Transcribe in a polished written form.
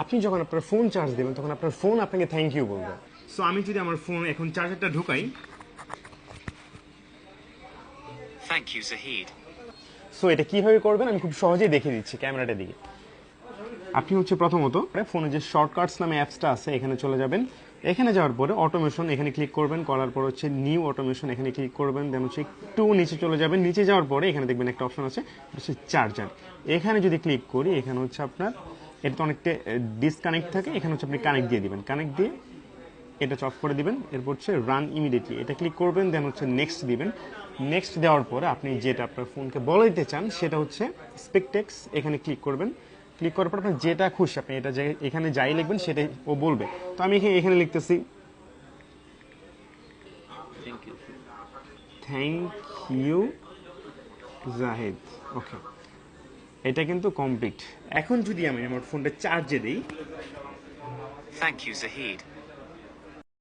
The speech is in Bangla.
আপনি যখন আপনার ফোন চার্জ দেবেন তখন আপনার ফোন আপনাকে থ্যাংক ইউ বলবে। সো আমি যদি আমার ফোন এখন চার্জারটা ঢুকাই, Thank you, Zahid. সো এটা কিভাবে করবেন আমি খুব সহজেই দেখিয়ে দিচ্ছি ক্যামেরাটা দিকে। আপনি হচ্ছে প্রথমত ফোনে যে শর্টকাটস নামে অ্যাপসটা আছে এখানে চলে যাবেন। এখানে যাওয়ার পরে অটোমেশন এখানে ক্লিক করবেন, করার পর হচ্ছে নিউ অটোমেশন এখানে ক্লিক করবেন, দেন হচ্ছে একটু নিচে চলে যাবেন। নিচে যাওয়ার পরে এখানে দেখবেন একটা অপশন আছে হচ্ছে চার্জার। এখানে যদি ক্লিক করি এখানে হচ্ছে আপনার এটা তো অনেকটা ডিসকানেক্ট থাকে, এখানে হচ্ছে আপনি কানেক্ট দিয়ে দিবেন, কানেক্ট দিয়ে এটা অফ করে দিবেন। এরপর হচ্ছে রান ইমিডিয়েটলি এটা ক্লিক করবেন, দেন হচ্ছে নেক্সট দিবেন। নেক্সট দেওয়ার পরে আপনি যেটা আপনার ফোনকে বলে দিতে চান সেটা হচ্ছে স্পেকটেক্স, এখানে ক্লিক করবেন। ক্লিক করার পর আপনার যেটা খুশি আপনি এটা এখানে যাই লিখবেন সেটাই ও বলবে। তো আমি এখানে লিখতেছি Thank you. Thank you Zahid. Okay, এটা কিন্তু কমপ্লিট। এখন যদি আমি আমার ফোনটা চার্জে দিই, Thank you, Zahid.